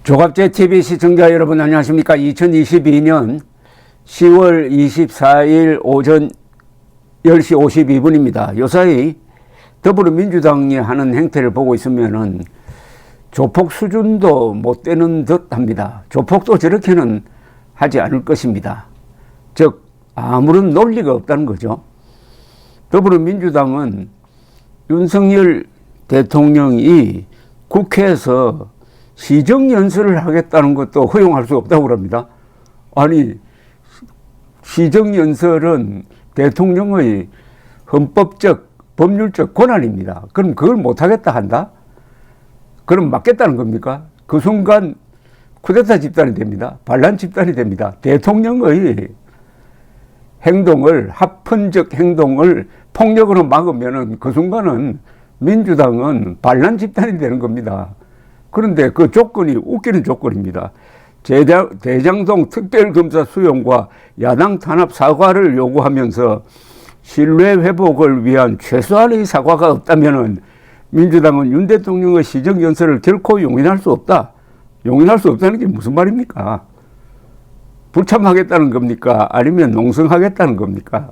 조갑제 TV 시청자 여러분 안녕하십니까? 2022년 10월 24일 오전 10시 52분입니다. 요사이 더불어민주당이 하는 행태를 보고 있으면은 조폭 수준도 못 되는 듯 합니다. 조폭도 저렇게는 하지 않을 것입니다. 즉 아무런 논리가 없다는 거죠. 더불어민주당은 윤석열 대통령이 국회에서 시정연설을 하겠다는 것도 허용할 수 없다고 합니다. 아니, 시정연설은 대통령의 헌법적, 법률적 권한입니다. 그럼 그걸 못하겠다 한다? 그럼 맞겠다는 겁니까? 그 순간 쿠데타 집단이 됩니다. 반란 집단이 됩니다. 대통령의 행동을, 합헌적 행동을 폭력으로 막으면은 그 순간은 민주당은 반란 집단이 되는 겁니다. 그런데 그 조건이 웃기는 조건입니다. 대장동 특별검사 수용과 야당 탄압 사과를 요구하면서 신뢰 회복을 위한 최소한의 사과가 없다면은 민주당은 윤 대통령의 시정연설을 결코 용인할 수 없다. 용인할 수 없다는 게 무슨 말입니까? 불참하겠다는 겁니까? 아니면 농성하겠다는 겁니까?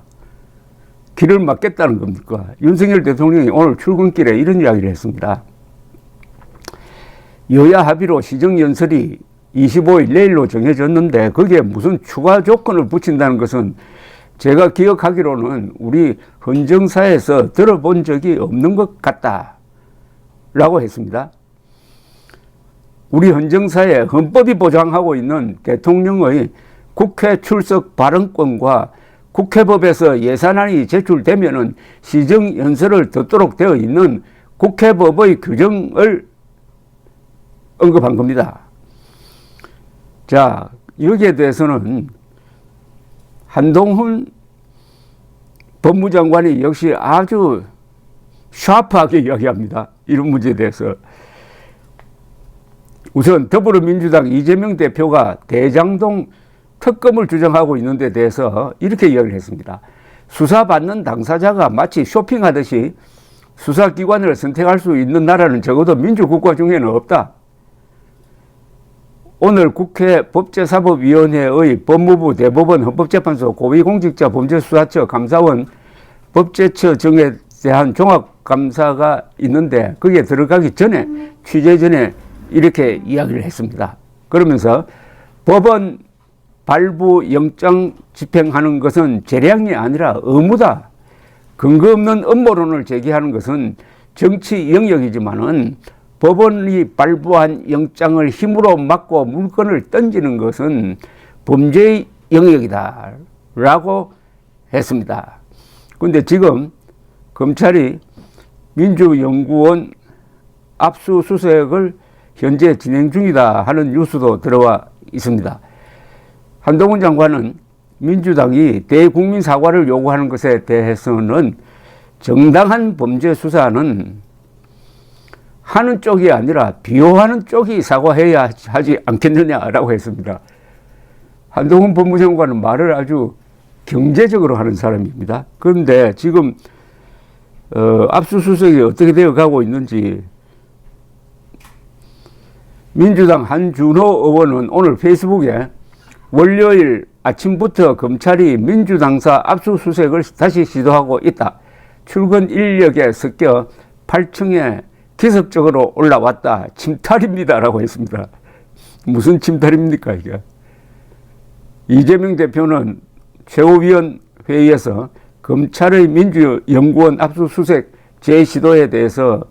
길을 막겠다는 겁니까? 윤석열 대통령이 오늘 출근길에 이런 이야기를 했습니다. 여야 합의로 시정연설이 25일 내일로 정해졌는데 거기에 무슨 추가 조건을 붙인다는 것은 제가 기억하기로는 우리 헌정사에서 들어본 적이 없는 것 같다 라고 했습니다. 우리 헌정사에 헌법이 보장하고 있는 대통령의 국회 출석 발언권과 국회법에서 예산안이 제출되면은 시정연설을 듣도록 되어 있는 국회법의 규정을 언급한 겁니다. 자, 여기에 대해서는 한동훈 법무장관이 역시 아주 샤프하게 이야기합니다. 이런 문제에 대해서. 우선 더불어민주당 이재명 대표가 대장동 특검을 주장하고 있는 데 대해서 이렇게 이야기를 했습니다. 수사받는 당사자가 마치 쇼핑하듯이 수사기관을 선택할 수 있는 나라는 적어도 민주국가 중에는 없다. 오늘 국회 법제사법위원회의 법무부, 대법원, 헌법재판소, 고위공직자 범죄수사처, 감사원, 법제처 등에 대한 종합감사가 있는데 거기에 들어가기 전에 취재 전에 이렇게 이야기를 했습니다. 그러면서 법원 발부 영장 집행하는 것은 재량이 아니라 의무다. 근거 없는 음모론을 제기하는 것은 정치 영역이지만은 법원이 발부한 영장을 힘으로 막고 물건을 던지는 것은 범죄의 영역이다 라고 했습니다. 그런데 지금 검찰이 민주연구원 압수수색을 현재 진행 중이다 하는 뉴스도 들어와 있습니다. 한동훈 장관은 민주당이 대국민 사과를 요구하는 것에 대해서는 정당한 범죄 수사는 하는 쪽이 아니라 비호하는 쪽이 사과해야 하지 않겠느냐라고 했습니다. 한동훈 법무장관은 말을 아주 경제적으로 하는 사람입니다. 그런데 지금 압수수색이 어떻게 되어 가고 있는지 민주당 한준호 의원은 오늘 페이스북에 월요일 아침부터 검찰이 민주당사 압수수색을 다시 시도하고 있다. 출근 인력에 섞여 8층에 기습적으로 올라왔다. 침탈입니다. 라고 했습니다. 무슨 침탈입니까, 이게? 이재명 대표는 최고위원 회의에서 검찰의 민주연구원 압수수색 재시도에 대해서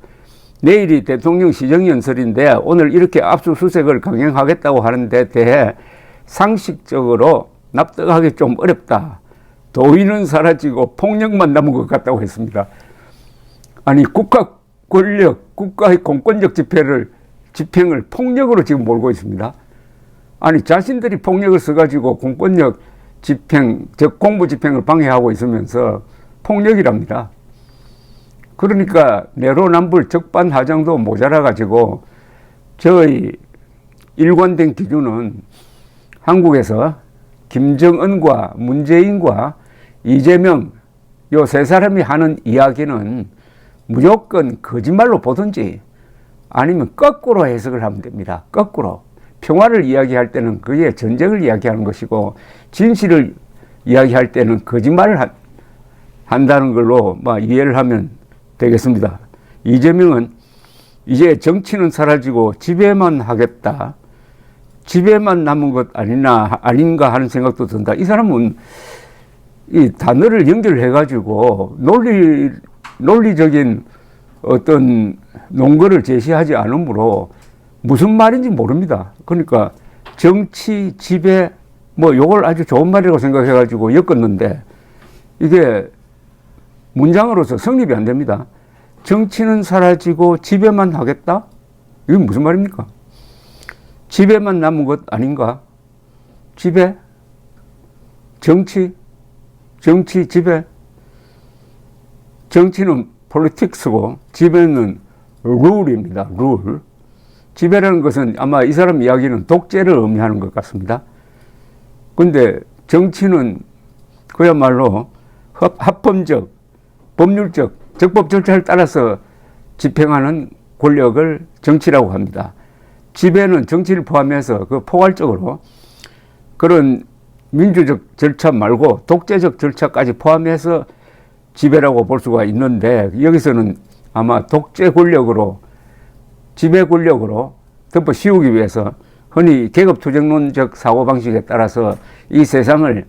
내일이 대통령 시정연설인데 오늘 이렇게 압수수색을 강행하겠다고 하는 데 대해 상식적으로 납득하기 좀 어렵다. 도의는 사라지고 폭력만 남은 것 같다고 했습니다. 아니, 국가 권력, 국가의 공권력 집행을 폭력으로 지금 몰고 있습니다. 아니, 자신들이 폭력을 써가지고 공권력 집행, 즉 공부 집행을 방해하고 있으면서 폭력이랍니다. 그러니까 내로남불 적반하장도 모자라가지고 저희 일관된 기준은 한국에서 김정은과 문재인과 이재명 요 세 사람이 하는 이야기는 무조건 거짓말로 보든지 아니면 거꾸로 해석을 하면 됩니다. 거꾸로. 평화를 이야기할 때는 그게 전쟁을 이야기하는 것이고, 진실을 이야기할 때는 거짓말을 한다는 걸로 이해를 하면 되겠습니다. 이재명은 이제 정치는 사라지고 지배만 하겠다. 지배만 남은 것 아닌가 하는 생각도 든다. 이 사람은 이 단어를 연결해가지고 논리적인 어떤 논거를 제시하지 않으므로 무슨 말인지 모릅니다. 그러니까 정치, 지배, 요걸 아주 좋은 말이라고 생각해가지고 엮었는데 이게 문장으로서 성립이 안 됩니다. 정치는 사라지고 지배만 하겠다? 이건 무슨 말입니까? 지배만 남은 것 아닌가? 지배? 정치, 지배. 정치는 폴리틱스고 지배는 룰입니다. 룰. 지배라는 것은 아마 이 사람 이야기는 독재를 의미하는 것 같습니다. 근데 정치는 그야말로 합법적, 법률적, 적법 절차를 따라서 집행하는 권력을 정치라고 합니다. 지배는 정치를 포함해서 그 포괄적으로 그런 민주적 절차 말고 독재적 절차까지 포함해서 지배라고 볼 수가 있는데, 여기서는 아마 독재 권력으로, 지배 권력으로 덮어 씌우기 위해서 흔히 계급투쟁론적 사고방식에 따라서 이 세상을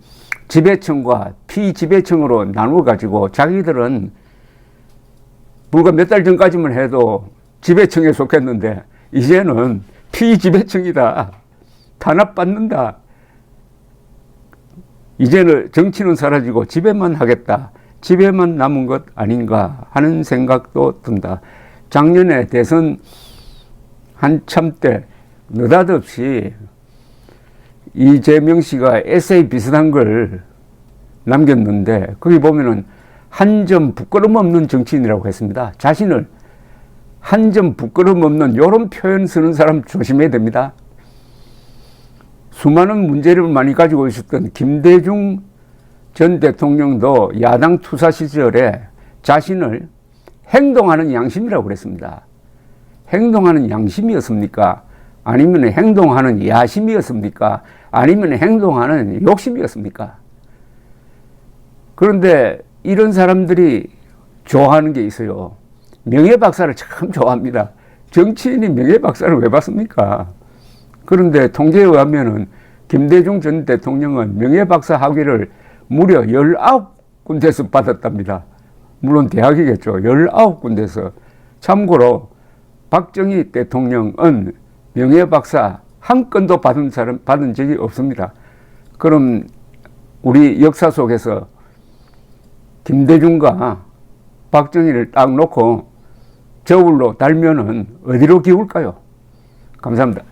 지배층과 피지배층으로 나누어 가지고 자기들은 불과 몇 달 전까지만 해도 지배층에 속했는데 이제는 피지배층이다. 탄압받는다. 이제는 정치는 사라지고 지배만 하겠다. 지배만 남은 것 아닌가 하는 생각도 든다. 작년에 대선 한참 때 느닷없이 이재명 씨가 에세이 비슷한 걸 남겼는데 거기 보면은 한 점 부끄럼 없는 정치인이라고 했습니다. 자신을 한 점 부끄럼 없는 이런 표현 쓰는 사람 조심해야 됩니다. 수많은 문제를 많이 가지고 있었던 김대중 전 대통령도 야당 투사 시절에 자신을 행동하는 양심이라고 그랬습니다. 행동하는 양심이었습니까? 아니면 행동하는 야심이었습니까? 아니면 행동하는 욕심이었습니까? 그런데 이런 사람들이 좋아하는 게 있어요. 명예박사를 참 좋아합니다. 정치인이 명예박사를 왜 받습니까? 그런데 통계에 의하면은 김대중 전 대통령은 명예박사 학위를 무려 19군데서 받았답니다. 물론 대학이겠죠. 19군데서. 참고로 박정희 대통령은 명예박사 한 건도 받은 적이 없습니다. 그럼 우리 역사 속에서 김대중과 박정희를 딱 놓고 저울로 달면은 어디로 기울까요? 감사합니다.